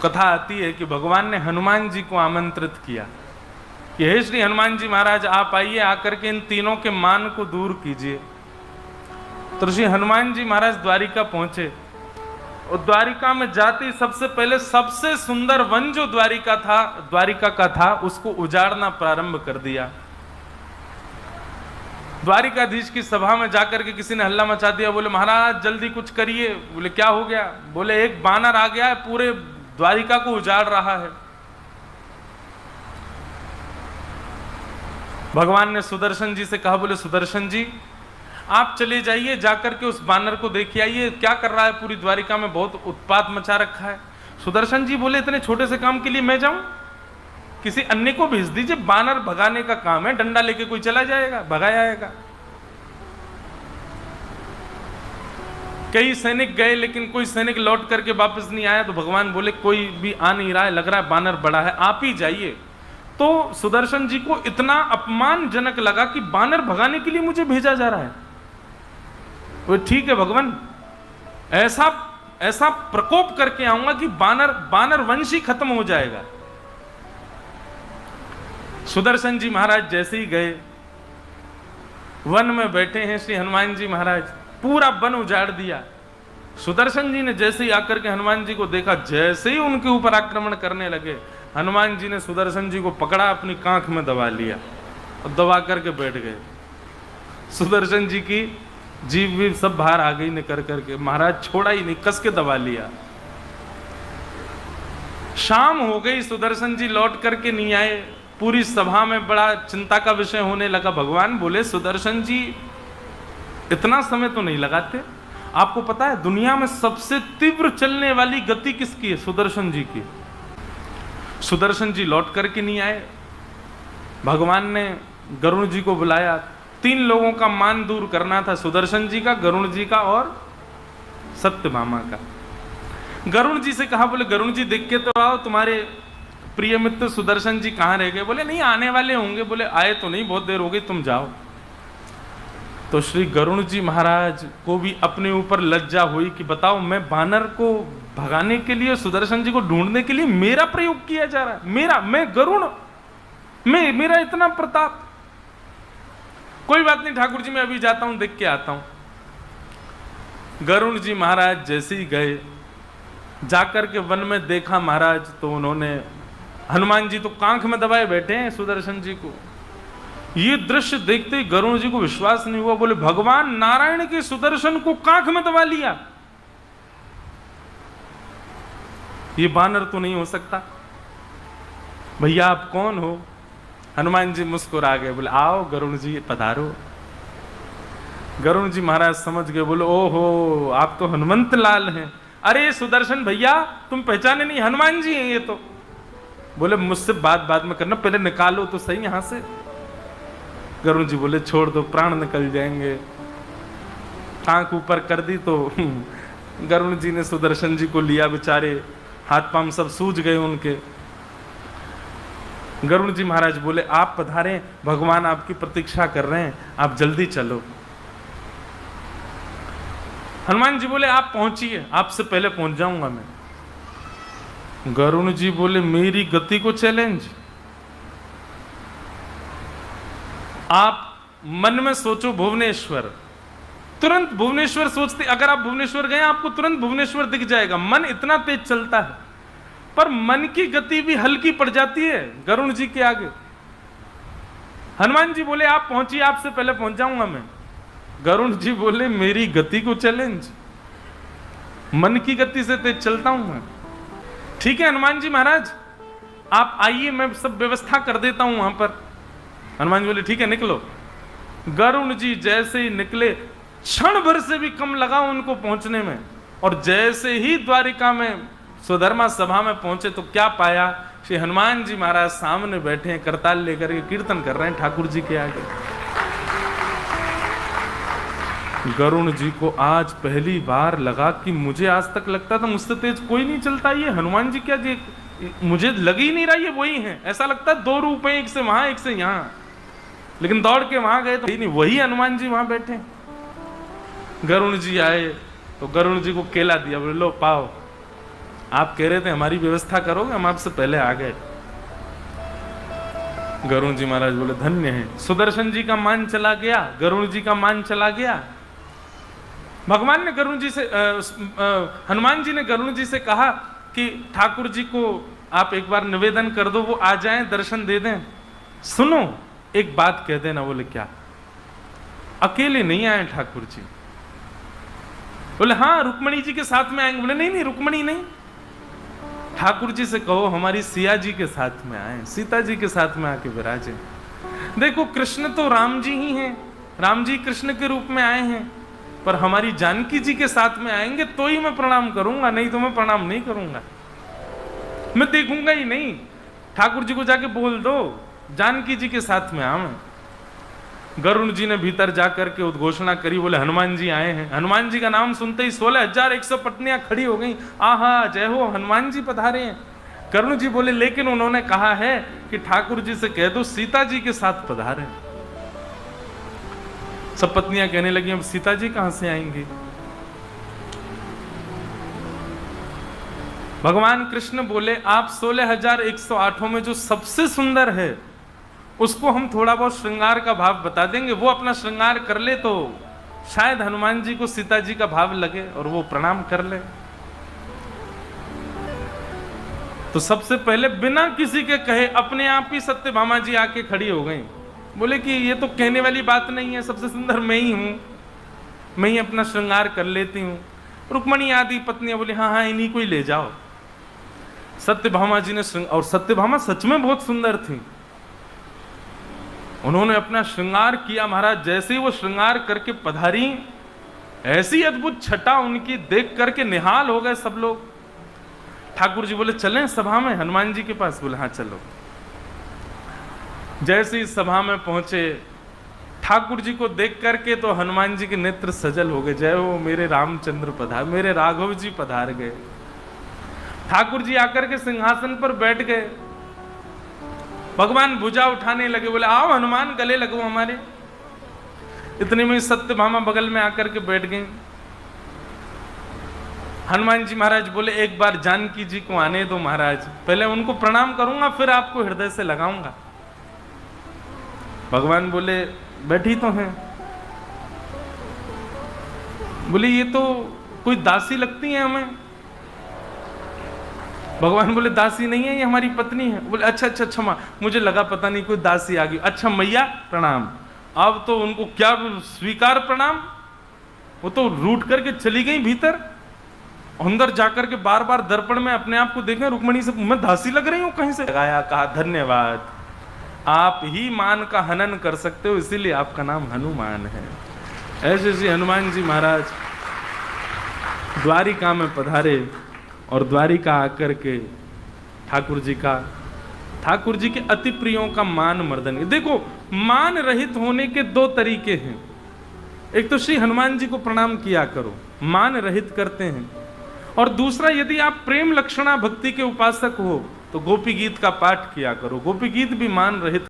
कथा आती है कि भगवान ने हनुमान जी को आमंत्रित किया कि हे श्री हनुमान जी महाराज, आप आइए, आकर के इन तीनों के मान को दूर कीजिए। तो श्री हनुमान जी महाराज द्वारिका पहुंचे और द्वारिका में जाते ही सबसे पहले सबसे सुंदर वन जो द्वारिका का था उसको उजाड़ना प्रारंभ कर दिया। द्वारिकाधीश की सभा में जाकर के किसी ने हल्ला मचा दिया, बोले महाराज जल्दी कुछ करिए। बोले क्या हो गया? बोले एक बानर आ गया है, पूरे द्वारिका को उजाड़ रहा है। भगवान ने सुदर्शन जी से कहा, बोले सुदर्शन जी आप चले जाइए, जाकर के उस बानर को देखिए आइए, क्या कर रहा है, पूरी द्वारिका में बहुत उत्पात मचा रखा है। सुदर्शन जी बोले इतने छोटे से काम के लिए मैं जाऊं? किसी अन्य को भेज दीजिए, बानर भगाने का काम है, डंडा लेके कोई चला जाएगा, भगाया आएगा। कई सैनिक गए लेकिन कोई सैनिक लौट करके वापस नहीं आया। तो भगवान बोले कोई भी आ नहीं रहा है, लग रहा है बानर बड़ा है, आप ही जाइए। तो सुदर्शन जी को इतना अपमानजनक लगा कि बानर भगाने के लिए मुझे भेजा जा रहा है। वो ठीक है भगवान, ऐसा प्रकोप करके आऊंगा कि बानर वंश ही खत्म हो जाएगा। सुदर्शन जी महाराज जैसे ही गए, वन में बैठे हैं श्री हनुमान जी महाराज, पूरा वन उजाड़ दिया। सुदर्शन जी ने जैसे ही आकर के हनुमान जी को देखा, जैसे ही उनके ऊपर आक्रमण करने लगे, हनुमान जी ने सुदर्शन जी को पकड़ा, अपनी कांख में दबा लिया और दबा करके बैठ गए। सुदर्शन जी की जीभ भी सब बाहर आ गई निकर करके, महाराज छोड़ा ही नहीं, कस के दबा लिया। शाम हो गई, सुदर्शन जी लौट करके नहीं आए। पूरी सभा में बड़ा चिंता का विषय होने लगा। भगवान बोले सुदर्शन जी इतना समय तो नहीं लगाते, आपको पता है दुनिया में सबसे तीव्र चलने वाली गति किसकी है? सुदर्शन जी की। सुदर्शन जी लौट करके नहीं आए। भगवान ने गरुण जी को बुलाया, 3 लोगों का मान दूर करना था, सुदर्शन जी का, गरुण जी का और सत्यभामा का। गरुण जी से कहा, बोले गरुण जी देख के तो आओ, तुम्हारे प्रिय मित्र सुदर्शन जी कहां रह गए? बोले नहीं आने वाले होंगे। बोले आए तो नहीं, बहुत देर हो गई, तुम जाओ। तो श्री गरुण जी महाराज को भी अपने ऊपर लज्जा हुई कि बताओ, मैं बानर को भगाने के लिए, सुदर्शन जी को ढूंढने के लिए मेरा प्रयोग किया जा रहा है, मैं गरुण, मेरा इतना प्रताप। कोई बात नहीं ठाकुर जी, मैं अभी जाता हूं, देख के आता हूं। गरुण जी महाराज जैसे ही गए, जाकर के वन में देखा महाराज, तो उन्होंने, हनुमान जी तो कांख में दबाए बैठे हैं सुदर्शन जी को। ये दृश्य देखते ही गरुण जी को विश्वास नहीं हुआ। बोले भगवान नारायण के सुदर्शन को कांख में दबा लिया, ये बानर तो नहीं हो सकता। भैया आप कौन हो? हनुमान जी मुस्कुरा गए, बोले आओ गरुण जी पधारो। गरुण जी महाराज समझ गए, बोले ओहो आप तो हनुमंत लाल हैं। अरे सुदर्शन भैया तुम पहचाने नहीं, हनुमान जी हैं ये तो। बोले मुझसे बाद में करना, पहले निकालो तो सही यहां से। गरुण जी बोले छोड़ दो, प्राण निकल जाएंगे। आंख ऊपर कर दी तो गरुण जी ने सुदर्शन जी को लिया, बेचारे हाथ पांव सब सूज गए उनके। गरुण जी महाराज बोले आप पधारें, भगवान आपकी प्रतीक्षा कर रहे हैं, आप जल्दी चलो। हनुमान जी बोले आप पहुंचिए, आपसे पहले पहुंच जाऊंगा मैं। गरुण जी बोले मेरी गति को चैलेंज? आप मन में सोचो भुवनेश्वर, तुरंत भुवनेश्वर सोचते, अगर आप भुवनेश्वर गए आपको तुरंत भुवनेश्वर दिख जाएगा। मन इतना तेज चलता है, पर मन की गति भी हल्की पड़ जाती है गरुण जी के आगे। हनुमान जी बोले आप पहुंचिए, आपसे पहले पहुंच जाऊंगा मैं। गरुण जी बोले मेरी गति को चैलेंज? मन की गति से तेज चलता हूं मैं। ठीक है हनुमान जी महाराज आप आइए, मैं सब व्यवस्था कर देता हूं वहां पर। हनुमान जी बोले ठीक है निकलो। गरुण जी जैसे ही निकले, क्षण भर से भी कम लगा उनको पहुंचने में, और जैसे ही द्वारिका में सुधर्मा सभा में पहुंचे तो क्या पाया, श्री हनुमान जी महाराज सामने बैठे हैं, करताल लेकर के कीर्तन कर रहे हैं ठाकुर जी के आगे। गरुण जी को आज पहली बार लगा कि मुझे आज तक लगता था मुझसे तेज कोई नहीं चलता, ये हनुमान जी क्या जी, मुझे लग ही नहीं रहा ये वही है। ऐसा लगता है 2 रूप हैं, एक से वहां एक से यहां, लेकिन दौड़ के वहां गए तो नहीं, वही हनुमान जी वहां बैठे। गरुण जी आए तो गरुण जी को केला दिया, बोले लो पाओ। आप कह रहे थे हमारी व्यवस्था करोगे, हम आपसे पहले आ गए। गरुड़ जी महाराज बोले धन्य है। सुदर्शन जी का मान चला गया, गरुड़ जी का मान चला गया। भगवान ने गरुड़ जी से हनुमान जी ने गरुड़ जी से कहा कि ठाकुर जी को आप एक बार निवेदन कर दो, वो आ जाएं, दर्शन दे दें। सुनो एक बात कह देना। बोले क्या? अकेले नहीं आए ठाकुर जी। बोले हाँ रुक्मणी जी के साथ में आएंगे। बोले नहीं नहीं रुक्मणी नहीं, ठाकुर जी से कहो हमारी सिया जी के साथ में आए, सीता जी के साथ में आके विराजे। देखो कृष्ण तो राम जी ही हैं, राम जी कृष्ण के रूप में आए हैं, पर हमारी जानकी जी के साथ में आएंगे तो ही मैं प्रणाम करूंगा, नहीं तो मैं प्रणाम नहीं करूंगा, मैं देखूंगा ही नहीं। ठाकुर जी को जाके बोल दो जानकी जी के साथ में आवे। गरुड़ जी ने भीतर जाकर के उद्घोषणा करी। बोले हनुमान जी आए हैं। हनुमान जी का नाम सुनते ही 16,100 पत्नियां खड़ी हो गई। आहा जय हो, हनुमान जी पधारे हैं। गरुड़ जी बोले लेकिन उन्होंने कहा है कि ठाकुर जी से कह दो सीता जी के साथ पधारे। सब पत्नियां कहने लगी अब सीता जी कहां से आएंगी? भगवान कृष्ण बोले आप 16,108 में जो सबसे सुंदर है उसको हम थोड़ा बहुत श्रृंगार का भाव बता देंगे, वो अपना श्रृंगार कर ले तो शायद हनुमान जी को सीता जी का भाव लगे और वो प्रणाम कर ले। तो सबसे पहले बिना किसी के कहे अपने आप ही सत्यभामा जी आके खड़ी हो गई। बोले कि ये तो कहने वाली बात नहीं है, सबसे सुंदर मैं ही हूं, मैं ही अपना श्रृंगार कर लेती हूं। रुक्मणी आदि पत्नियां बोली हाँ हाँ इन्हीं को ही ले जाओ। सत्यभामा जी ने और सत्यभामा सच में बहुत सुंदर थी। उन्होंने अपना श्रृंगार किया महाराज। जैसे ही वो श्रृंगार करके पधारी, ऐसी अद्भुत छटा उनकी देख करके निहाल हो गए सब लोग। ठाकुर जी बोले चलें सभा में हनुमान जी के पास? बोले हाँ चलो। जैसे ही सभा में पहुंचे, ठाकुर जी को देख करके तो हनुमान जी के नेत्र सजल हो गए। जय हो मेरे रामचंद्र पधार, मेरे राघव जी पधार गए। ठाकुर जी आकर के सिंहासन पर बैठ गए। भगवान भुजा उठाने लगे। बोले आओ हनुमान गले लगो हमारे। इतने में सत्यभामा बगल में आकर के बैठ गए। हनुमान जी महाराज बोले एक बार जानकी जी को आने दो महाराज, पहले उनको प्रणाम करूंगा फिर आपको हृदय से लगाऊंगा। भगवान बोले बैठी तो हैं। बोले ये तो कोई दासी लगती है हमें। भगवान बोले दासी नहीं है, ये हमारी पत्नी है। बोले अच्छा अच्छा क्षमा, मुझे लगा पता नहीं कोई दासी आ गई। अच्छा मैया प्रणाम। अब तो उनको क्या स्वीकार प्रणाम, वो तो रूठ करके चली गई भीतर। अंदर जाकर के बार बार दर्पण में अपने आप को देखें, रुक्मणी से मैं दासी लग रही हूं कहीं से। लगाया, कहा धन्यवाद, आप ही मान का हनन कर सकते हो, इसीलिए आपका नाम हनुमान है। ऐसे ऐसे हनुमान जी महाराज द्वारिका में पधारे और द्वारिका आकर के ठाकुर जी के अति प्रियों का मान मर्दन। देखो मान रहित होने के दो तरीके हैं। एक तो श्री हनुमान जी को प्रणाम किया करो, मान रहित करते हैं। और दूसरा यदि आप प्रेम लक्षणा भक्ति के उपासक हो तो गोपी गीत का पाठ किया करो। गोपी गीत भी मान रहित